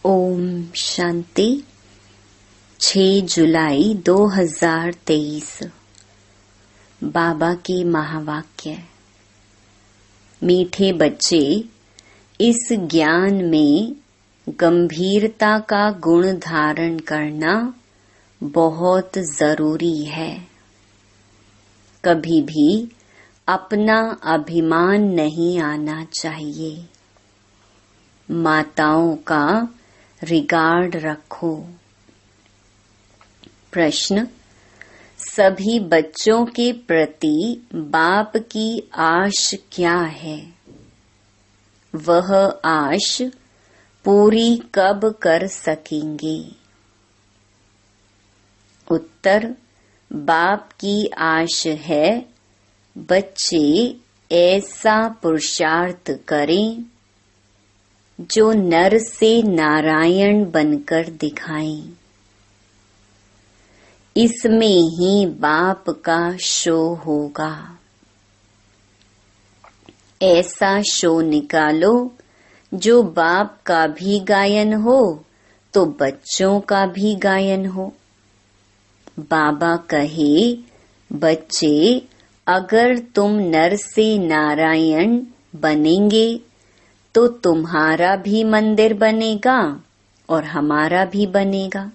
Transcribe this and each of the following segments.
ओम शांति। 6 जुलाई 2023 बाबा की महावाक्य। मीठे बच्चे, इस ज्ञान में गंभीरता का गुण धारण करना बहुत जरूरी है। कभी भी अपना अभिमान नहीं आना चाहिए। माताओं का रिगार्ड रखो। प्रश्न: सभी बच्चों के प्रति बाप की आश क्या है? वह आश पूरी कब कर सकेंगे? उत्तर: बाप की आश है बच्चे ऐसा पुरुषार्थ करें जो नर से नारायण बनकर दिखाएं। इसमें ही बाप का शो होगा। ऐसा शो निकालो जो बाप का भी गायन हो तो बच्चों का भी गायन हो। बाबा कहे, बच्चे, अगर तुम नर से नारायण बनेंगे तो तुम्हारा भी मंदिर बनेगा और हमारा भी बनेगा।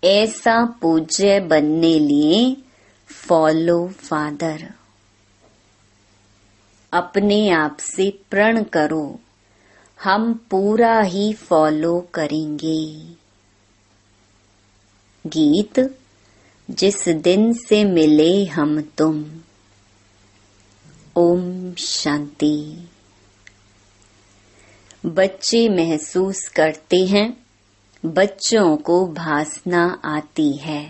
ऐसा पूज्य बनने लिए फॉलो फादर। अपने आप से प्रण करो, हम पूरा ही फॉलो करेंगे। गीत: जिस दिन से मिले हम तुम। ओम शांति। बच्चे महसूस करते हैं बच्चों को भासना आती है,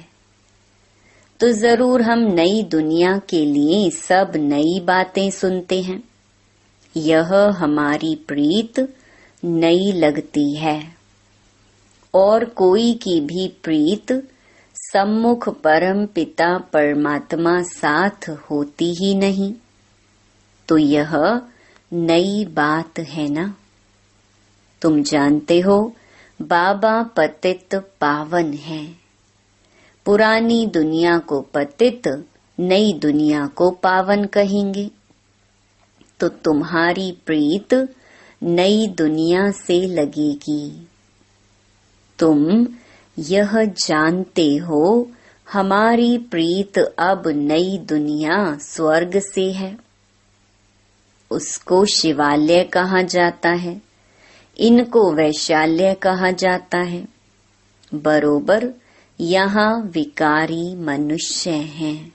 तो जरूर हम नई दुनिया के लिए सब नई बातें सुनते हैं। यह हमारी प्रीत नई लगती है और कोई की भी प्रीत सम्मुख परम पिता परमात्मा साथ होती ही नहीं, तो यह नई बात है ना। तुम जानते हो बाबा पतित पावन है। पुरानी दुनिया को पतित, नई दुनिया को पावन कहेंगे। तो तुम्हारी प्रीत नई दुनिया से लगेगी। तुम यह जानते हो हमारी प्रीत अब नई दुनिया स्वर्ग से है। उसको शिवालय कहा जाता है, इनको वैशाल्य कहा जाता है। बरोबर यहाँ विकारी मनुष्य हैं।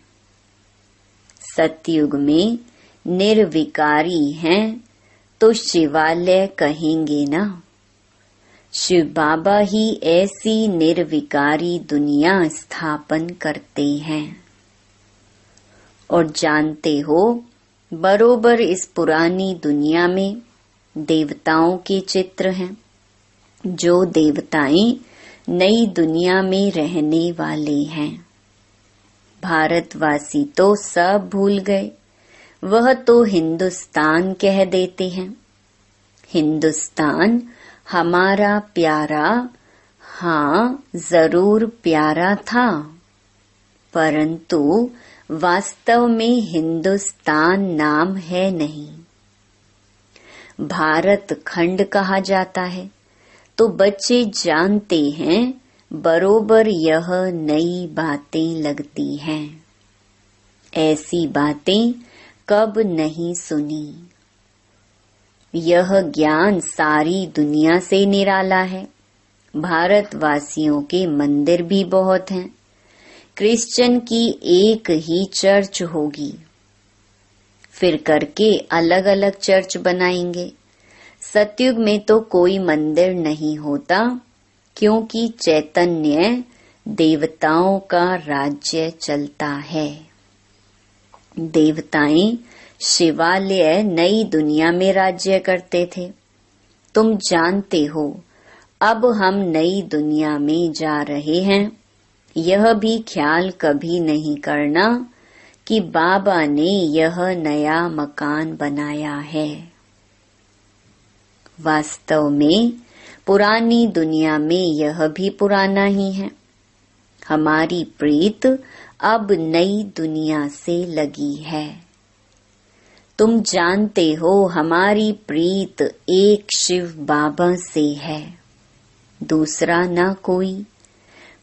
सतयुग में निर्विकारी हैं तो शिवालय कहेंगे ना। शिव बाबा ही ऐसी निर्विकारी दुनिया स्थापन करते हैं। और जानते हो, बरोबर इस पुरानी दुनिया में देवताओं के चित्र हैं। जो देवताएं नई दुनिया में रहने वाले हैं। भारतवासी तो सब भूल गए, वह तो हिंदुस्तान कह देते हैं। हिंदुस्तान हमारा प्यारा, हाँ जरूर प्यारा था, परंतु वास्तव में हिंदुस्तान नाम है नहीं। भारत खंड कहा जाता है। तो बच्चे जानते हैं बरोबर यह नई बातें लगती हैं। ऐसी बातें कब नहीं सुनी। यह ज्ञान सारी दुनिया से निराला है। भारतवासियों के मंदिर भी बहुत हैं। क्रिश्चियन की एक ही चर्च होगी, फिर करके अलग अलग चर्च बनाएंगे। सतयुग में तो कोई मंदिर नहीं होता, क्योंकि चैतन्य देवताओं का राज्य चलता है। देवताएं शिवालय नई दुनिया में राज्य करते थे। तुम जानते हो अब हम नई दुनिया में जा रहे हैं। यह भी ख्याल कभी नहीं करना कि बाबा ने यह नया मकान बनाया है। वास्तव में पुरानी दुनिया में यह भी पुराना ही है। हमारी प्रीत अब नई दुनिया से लगी है। तुम जानते हो हमारी प्रीत एक शिव बाबा से है, दूसरा ना कोई।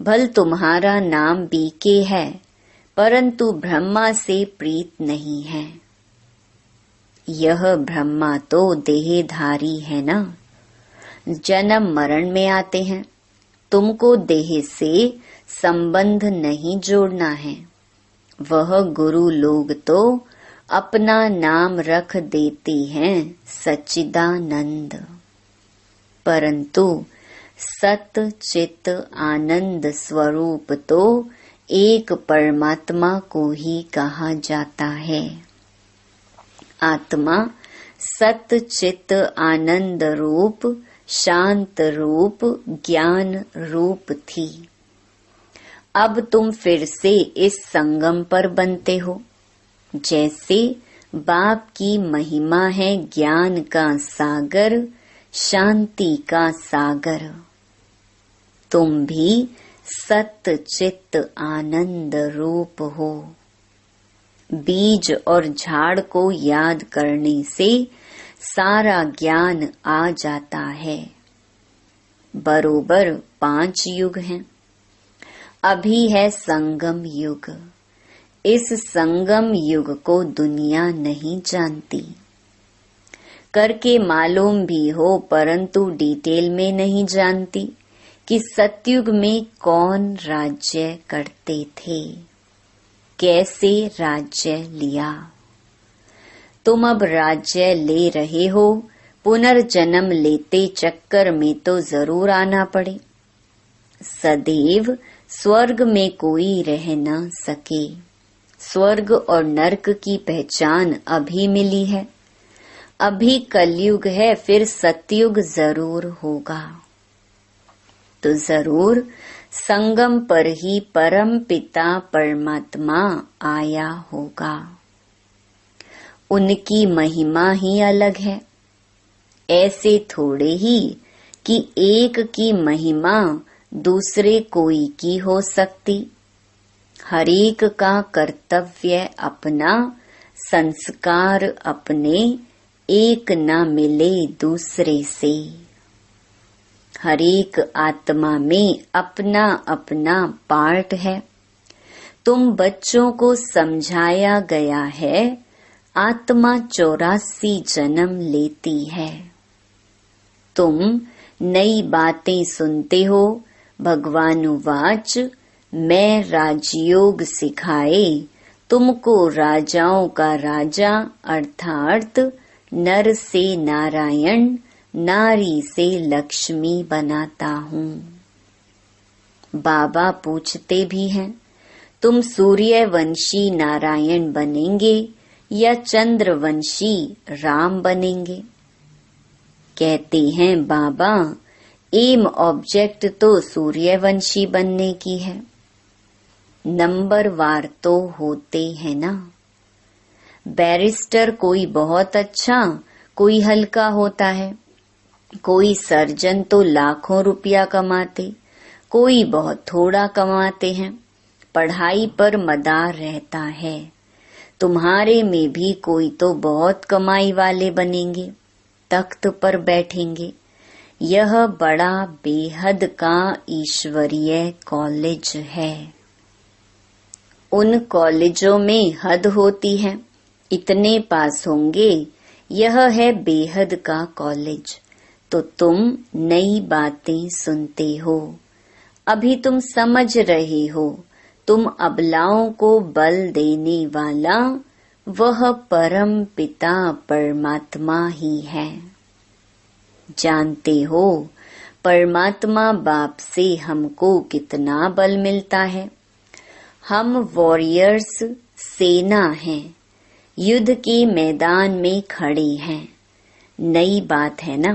भल तुम्हारा नाम बीके है, परंतु ब्रह्मा से प्रीत नहीं है। यह ब्रह्मा तो देहधारी है ना, जन्म मरण में आते हैं। तुमको देह से संबंध नहीं जोड़ना है। वह गुरु लोग तो अपना नाम रख देते हैं सच्चिदानंद, परंतु सत चित आनंद स्वरूप तो एक परमात्मा को ही कहा जाता है। आत्मा सत चित आनंद रूप, शांत रूप, ज्ञान रूप थी। अब तुम फिर से इस संगम पर बनते हो। जैसे बाप की महिमा है ज्ञान का सागर, शांति का सागर, तुम भी सत चित आनंद रूप हो। बीज और झाड़ को याद करने से सारा ज्ञान आ जाता है। बरोबर 5 युग हैं। अभी है संगम युग। इस संगम युग को दुनिया नहीं जानती। करके मालूम भी हो, परंतु डिटेल में नहीं जानती कि सतयुग में कौन राज्य करते थे, कैसे राज्य लिया। तुम अब राज्य ले रहे हो, पुनर्जन्म लेते चक्कर में तो जरूर आना पड़े। सदैव स्वर्ग में कोई रह न सके। स्वर्ग और नरक की पहचान अभी मिली है। अभी कलयुग है, फिर सतयुग जरूर होगा। तो जरूर संगम पर ही परम पिता परमात्मा आया होगा। उनकी महिमा ही अलग है। ऐसे थोड़े ही कि एक की महिमा दूसरे कोई की हो सकती। हरेक का कर्तव्य अपना, संस्कार अपने, एक न मिले दूसरे से। हरेक आत्मा में अपना अपना पार्ट है। तुम बच्चों को समझाया गया है, आत्मा 84 जन्म लेती है। तुम नई बातें सुनते हो। भगवानुवाच, मैं राजयोग सिखाए तुमको राजाओं का राजा, अर्थात नर से नारायण, नारी से लक्ष्मी बनाता हूँ। बाबा पूछते भी हैं, तुम सूर्यवंशी नारायण बनेंगे या चंद्रवंशी राम बनेंगे? कहते हैं बाबा, एम ऑब्जेक्ट तो सूर्यवंशी बनने की है। नंबर वार तो होते हैं ना। बैरिस्टर कोई बहुत अच्छा, कोई हल्का होता है। कोई सर्जन तो लाखों रुपया कमाते, कोई बहुत थोड़ा कमाते हैं। पढ़ाई पर मदार रहता है। तुम्हारे में भी कोई तो बहुत कमाई वाले बनेंगे, तख्त पर बैठेंगे। यह बड़ा बेहद का ईश्वरीय कॉलेज है। उन कॉलेजों में हद होती है, इतने पास होंगे। यह है बेहद का कॉलेज। तो तुम नई बातें सुनते हो। अभी तुम समझ रहे हो, तुम अबलाओं को बल देने वाला वह परम पिता परमात्मा ही है। जानते हो परमात्मा बाप से हमको कितना बल मिलता है। हम वॉरियर्स, सेना हैं, युद्ध के मैदान में खड़े हैं। नई बात है ना।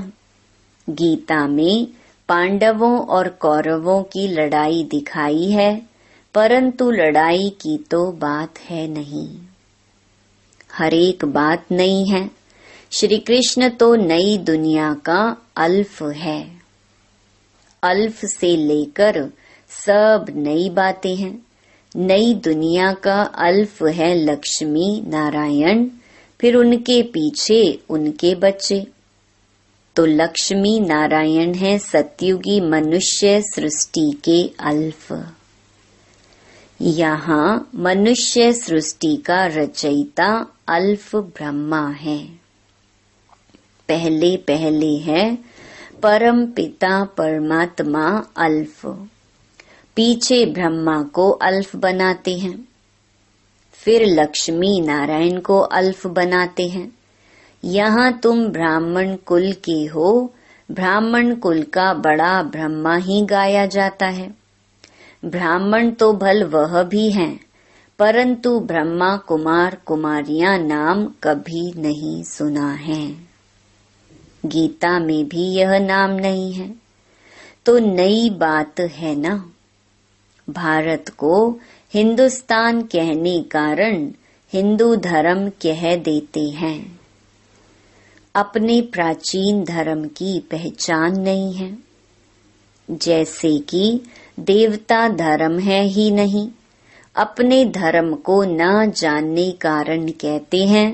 गीता में पांडवों और कौरवों की लड़ाई दिखाई है, परंतु लड़ाई की तो बात है नहीं। हर एक बात नई है। श्री कृष्ण तो नई दुनिया का अल्फ है। अल्फ से लेकर सब नई बातें हैं। नई दुनिया का अल्फ है लक्ष्मी नारायण, फिर उनके पीछे उनके बच्चे। तो लक्ष्मी नारायण है सतयुगी मनुष्य सृष्टि के अल्फ। यहाँ मनुष्य सृष्टि का रचयिता अल्फ ब्रह्मा है। पहले पहले है परम पिता परमात्मा अल्फ, पीछे ब्रह्मा को अल्फ बनाते हैं, फिर लक्ष्मी नारायण को अल्फ बनाते हैं। यहाँ तुम ब्राह्मण कुल के हो, ब्राह्मण कुल का बड़ा ब्रह्मा ही गाया जाता है। ब्राह्मण तो भल वह भी हैं, परंतु ब्रह्मा कुमार कुमारियां नाम कभी नहीं सुना है। गीता में भी यह नाम नहीं है। तो नई बात है ना। भारत को हिंदुस्तान कहने कारण हिंदू धर्म कह देते हैं। अपने प्राचीन धर्म की पहचान नहीं है। जैसे कि देवता धर्म है ही नहीं, अपने धर्म को न जानने कारण कहते हैं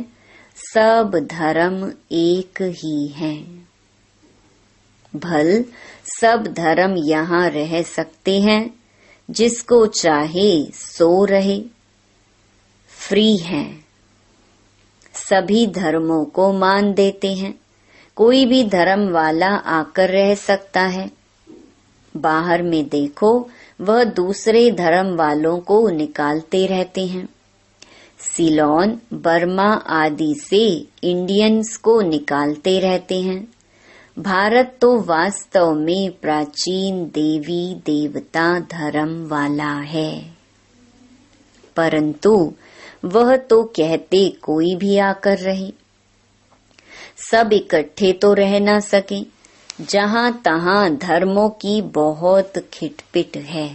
सब धर्म एक ही हैं। भल सब धर्म यहाँ रह सकते हैं, जिसको चाहे सो रहे, फ्री हैं। सभी धर्मों को मान देते हैं, कोई भी धर्म वाला आकर रह सकता है। बाहर में देखो, वह दूसरे धर्म वालों को निकालते रहते हैं। सिलोन, बर्मा आदि से इंडियंस को निकालते रहते हैं। भारत तो वास्तव में प्राचीन देवी देवता धर्म वाला है, परंतु वह तो कहते कोई भी आकर रहे। सब इकट्ठे तो रह ना सके, जहाँ तहाँ धर्मों की बहुत खिटपिट है।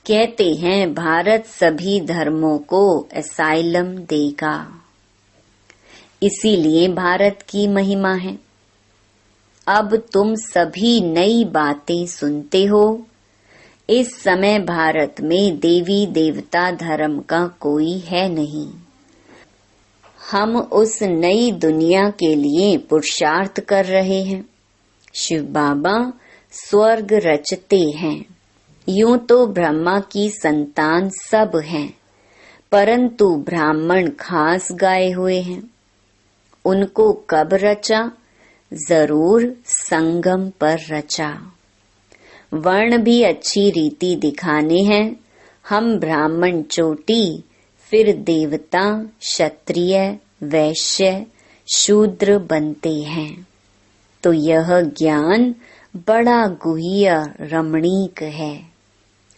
कहते हैं भारत सभी धर्मों को असाइलम देगा, इसीलिए भारत की महिमा है। अब तुम सभी नई बातें सुनते हो। इस समय भारत में देवी देवता धर्म का कोई है नहीं। हम उस नई दुनिया के लिए पुरुषार्थ कर रहे हैं। शिव बाबा स्वर्ग रचते हैं। यूं तो ब्रह्मा की संतान सब हैं, परंतु ब्राह्मण खास गाए हुए हैं। उनको कब रचा? जरूर संगम पर रचा। वर्ण भी अच्छी रीति दिखाने हैं। हम ब्राह्मण चोटी, फिर देवता, क्षत्रिय, वैश्य, शूद्र बनते हैं। तो यह ज्ञान बड़ा गुह्य रमणीक है।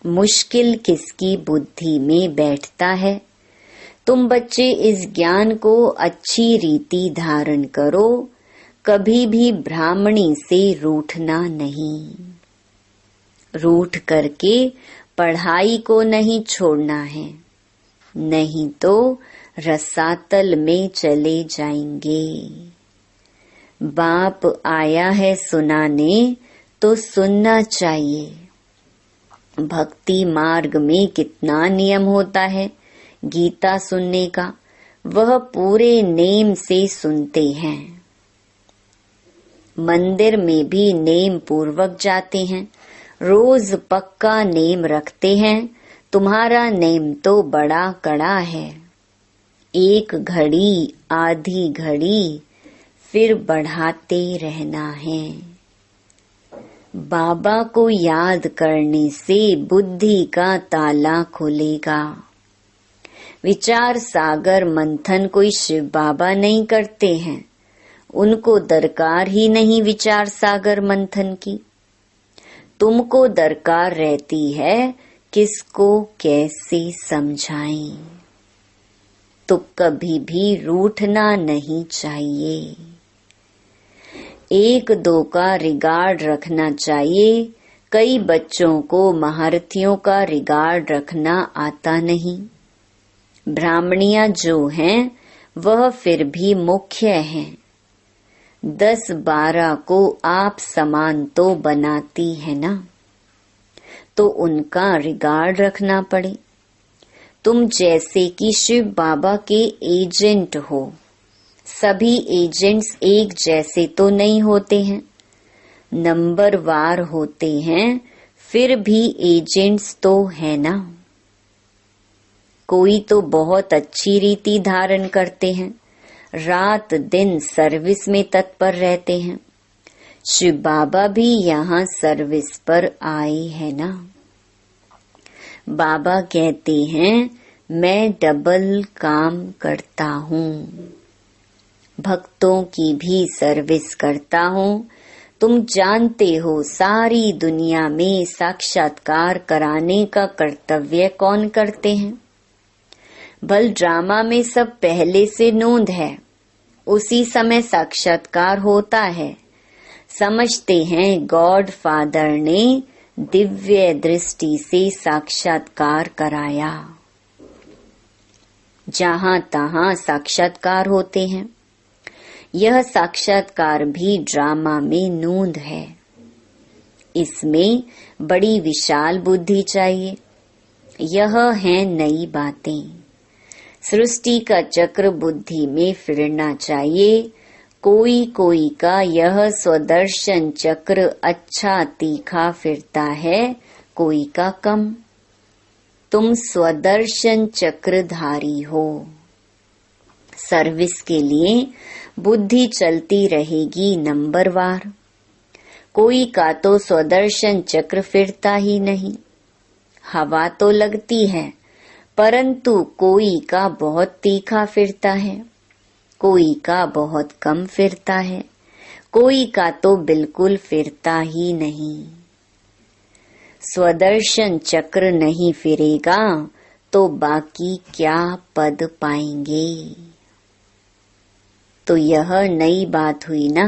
मुश्किल किसकी बुद्धि में बैठता है। तुम बच्चे इस ज्ञान को अच्छी रीति धारण करो, कभी भी ब्राह्मणी से रूठना नहीं। रूठ करके पढ़ाई को नहीं छोड़ना है, नहीं तो रसातल में चले जाएंगे। बाप आया है सुनाने तो सुनना चाहिए। भक्ति मार्ग में कितना नियम होता है गीता सुनने का, वह पूरे नेम से सुनते हैं। मंदिर में भी नेम पूर्वक जाते हैं, रोज पक्का नेम रखते हैं। तुम्हारा नेम तो बड़ा कड़ा है। एक घड़ी, आधी घड़ी, फिर बढ़ाते रहना है। बाबा को याद करने से बुद्धि का ताला खुलेगा। विचार सागर मंथन कोई शिव बाबा नहीं करते हैं, उनको दरकार ही नहीं विचार सागर मंथन की। तुमको दरकार रहती है किसको कैसे समझाएं। तो कभी भी रूठना नहीं चाहिए। एक दो का रिगार्ड रखना चाहिए। कई बच्चों को महारथियों का रिगार्ड रखना आता नहीं। ब्राह्मणियां जो हैं वह फिर भी मुख्य हैं। 10-12 को आप समान तो बनाती है ना, तो उनका रिगार्ड रखना पड़े। तुम जैसे कि शिव बाबा के एजेंट हो। सभी एजेंट्स एक जैसे तो नहीं होते हैं, नंबरवार होते हैं, फिर भी एजेंट्स तो है ना। कोई तो बहुत अच्छी रीति धारण करते हैं, रात दिन सर्विस में तत्पर रहते हैं। शिव बाबा भी यहाँ सर्विस पर आए हैं ना। बाबा कहते हैं मैं डबल काम करता हूँ, भक्तों की भी सर्विस करता हूँ। तुम जानते हो सारी दुनिया में साक्षात्कार कराने का कर्तव्य कौन करते हैं? बल ड्रामा में सब पहले से नोंद है, उसी समय साक्षात्कार होता है। समझते हैं गॉड फादर ने दिव्य दृष्टि से साक्षात्कार कराया। जहाँ तहाँ साक्षात्कार होते हैं। यह साक्षात्कार भी ड्रामा में नोंद है। इसमें बड़ी विशाल बुद्धि चाहिए। यह है नई बातें। सृष्टि का चक्र बुद्धि में फिरना चाहिए। कोई कोई का यह स्वदर्शन चक्र अच्छा तीखा फिरता है, कोई का कम। तुम स्वदर्शन चक्रधारी हो। सर्विस के लिए बुद्धि चलती रहेगी नंबरवार। कोई का तो स्वदर्शन चक्र फिरता ही नहीं, हवा तो लगती है, परंतु कोई का बहुत तीखा फिरता है, कोई का बहुत कम फिरता है, कोई का तो बिल्कुल फिरता ही नहीं। स्वदर्शन चक्र नहीं फिरेगा तो बाकी क्या पद पाएंगे? तो यह नई बात हुई ना।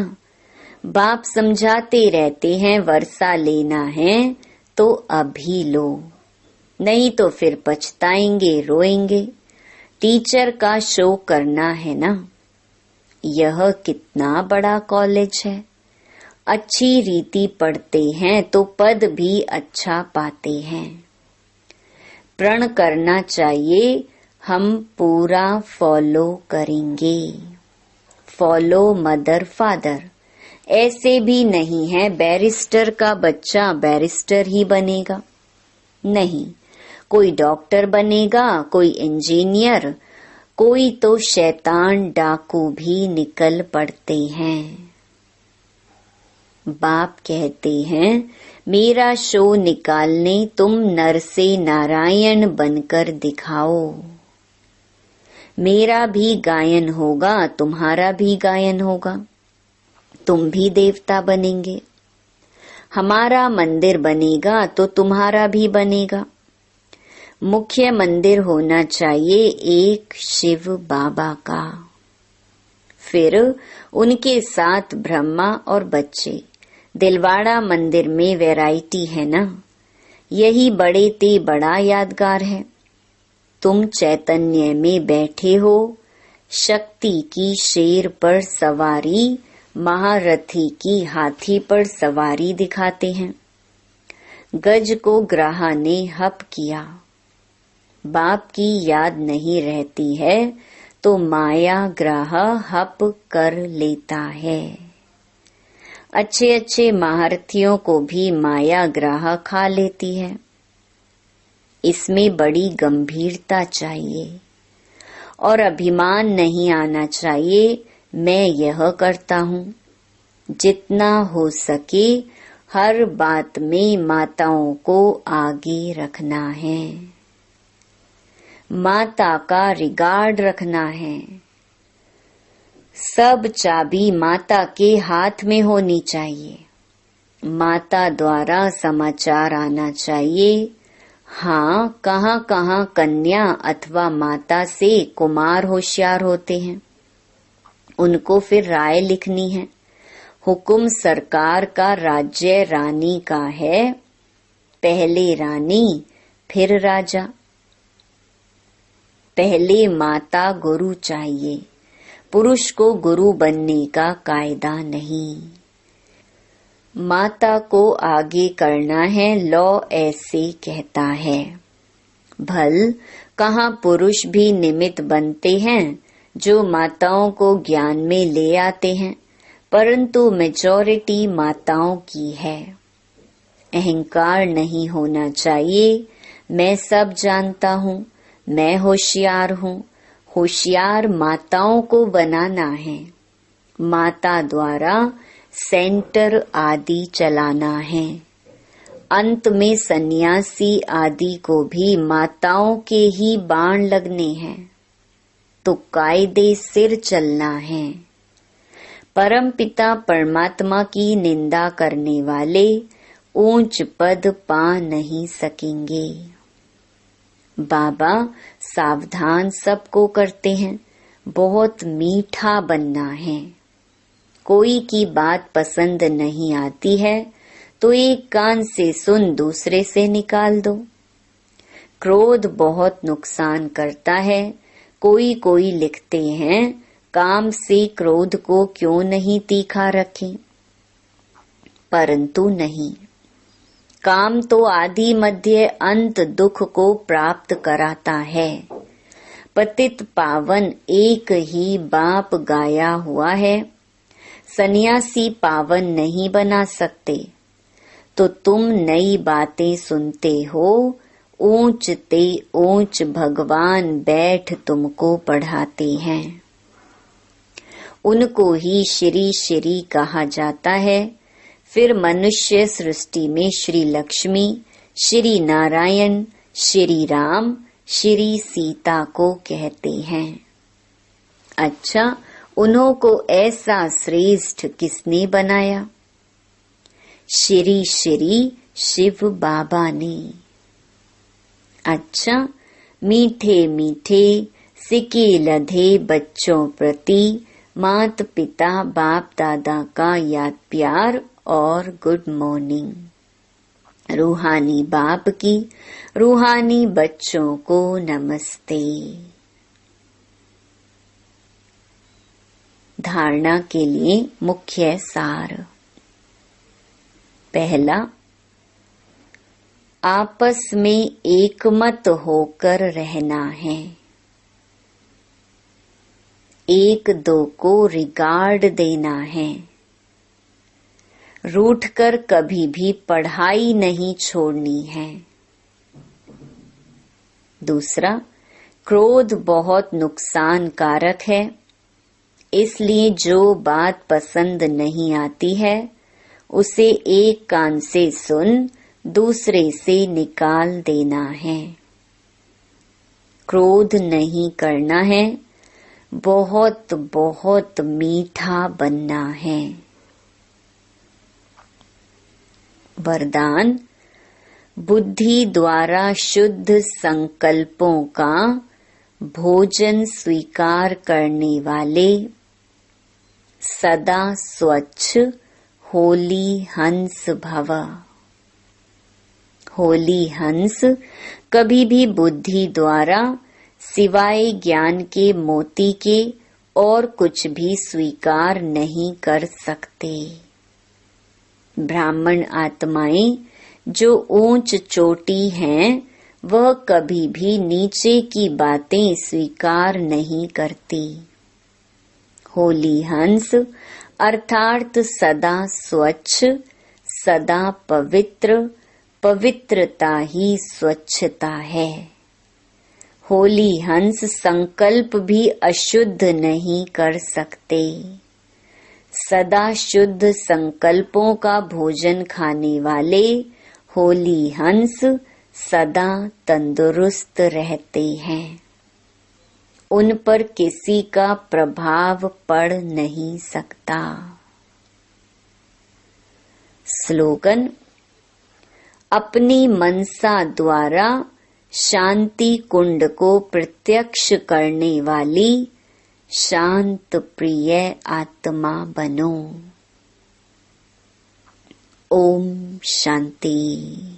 बाप समझाते रहते हैं वर्षा लेना है तो अभी लो, नहीं तो फिर पछताएंगे, रोएंगे। टीचर का शो करना है ना। यह कितना बड़ा कॉलेज है। अच्छी रीति पढ़ते हैं तो पद भी अच्छा पाते हैं। प्रण करना चाहिए हम पूरा फॉलो करेंगे। Follow mother father. ऐसे भी नहीं है बैरिस्टर का बच्चा बैरिस्टर ही बनेगा, नहीं। कोई डॉक्टर बनेगा, कोई इंजीनियर, कोई तो शैतान डाकू भी निकल पड़ते हैं। बाप कहते हैं मेरा शो निकालने तुम नर से नारायण बनकर दिखाओ। मेरा भी गायन होगा, तुम्हारा भी गायन होगा, तुम भी देवता बनेंगे। हमारा मंदिर बनेगा तो तुम्हारा भी बनेगा। मुख्य मंदिर होना चाहिए एक शिव बाबा का, फिर उनके साथ ब्रह्मा और बच्चे। दिलवाड़ा मंदिर में वैरायटी है ना, यही बड़े ते बड़ा यादगार है। तुम चैतन्य में बैठे हो, शक्ति की शेर पर सवारी, महारथी की हाथी पर सवारी दिखाते हैं। गज को ग्राह ने हप किया। बाप की याद नहीं रहती है तो माया ग्राह हप कर लेता है। अच्छे अच्छे महारथियों को भी माया ग्राह खा लेती है। इसमें बड़ी गंभीरता चाहिए और अभिमान नहीं आना चाहिए मैं यह करता हूँ। जितना हो सके हर बात में माताओं को आगे रखना है, माता का रिगार्ड रखना है। सब चाबी माता के हाथ में होनी चाहिए। माता द्वारा समाचार आना चाहिए। हाँ, कहाँ कहाँ कन्या अथवा माता से कुमार होशियार होते हैं, उनको फिर राय लिखनी है। हुकुम सरकार का, राज्य रानी का है। पहले रानी फिर राजा। पहले माता गुरु चाहिए, पुरुष को गुरु बनने का कायदा नहीं। माता को आगे करना है, लॉ ऐसे कहता है। भल कहाँ पुरुष भी निमित्त बनते हैं जो माताओं को ज्ञान में ले आते हैं, परंतु मेजॉरिटी माताओं की है। अहंकार नहीं होना चाहिए, मैं सब जानता हूँ, मैं होशियार हूँ। होशियार माताओं को बनाना है, माता द्वारा सेंटर आदि चलाना है। अंत में सन्यासी आदि को भी माताओं के ही बाण लगने हैं, तो कायदे सिर चलना है। परमपिता परमात्मा की निंदा करने वाले ऊंच पद पा नहीं सकेंगे। बाबा सावधान सबको करते हैं, बहुत मीठा बनना है। कोई की बात पसंद नहीं आती है तो एक कान से सुन दूसरे से निकाल दो। क्रोध बहुत नुकसान करता है। कोई लिखते हैं, काम से क्रोध को क्यों नहीं तीखा रखें, परंतु नहीं। काम तो आदि मध्य अंत दुख को प्राप्त कराता है। पतित पावन एक ही बाप गाया हुआ है। सन्यासी पावन नहीं बना सकते, तो तुम नई बातें सुनते हो। ऊंच ते ऊंच भगवान बैठ तुमको पढ़ाते हैं। उनको ही श्री श्री कहा जाता है। फिर मनुष्य सृष्टि में श्री लक्ष्मी, श्री नारायण, श्री राम, श्री सीता को कहते हैं। अच्छा, उन्हों को ऐसा श्रेष्ठ किसने बनाया? श्री श्री शिव बाबा ने। अच्छा, मीठे मीठे सिके लधे बच्चों प्रति मात पिता बाप दादा का याद प्यार और गुड मॉर्निंग। रूहानी बाप की रूहानी बच्चों को नमस्ते। धारणा के लिए मुख्य सार। पहला, आपस में एकमत होकर रहना है। एक दो को रिगार्ड देना है। रूठकर कभी भी पढ़ाई नहीं छोड़नी है। दूसरा, क्रोध बहुत नुकसानकारक है, इसलिए जो बात पसंद नहीं आती है उसे एक कान से सुन दूसरे से निकाल देना है। क्रोध नहीं करना है, बहुत बहुत मीठा बनना है। वरदान, बुद्धि द्वारा शुद्ध संकल्पों का भोजन स्वीकार करने वाले सदा स्वच्छ होली हंस भव। होली हंस कभी भी बुद्धि द्वारा सिवाय ज्ञान के मोती के और कुछ भी स्वीकार नहीं कर सकते। ब्राह्मण आत्माएं जो ऊंच चोटी हैं, वह कभी भी नीचे की बातें स्वीकार नहीं करती। होली हंस अर्थात सदा स्वच्छ, सदा पवित्र, पवित्रता ही स्वच्छता है। होली हंस संकल्प भी अशुद्ध नहीं कर सकते। सदा शुद्ध संकल्पों का भोजन खाने वाले होली हंस सदा तंदुरुस्त रहते हैं। उन पर किसी का प्रभाव पड़ नहीं सकता। स्लोगन, अपनी मनसा द्वारा शांति कुंड को प्रत्यक्ष करने वाली शांत प्रिय आत्मा बनो। ओम शांति।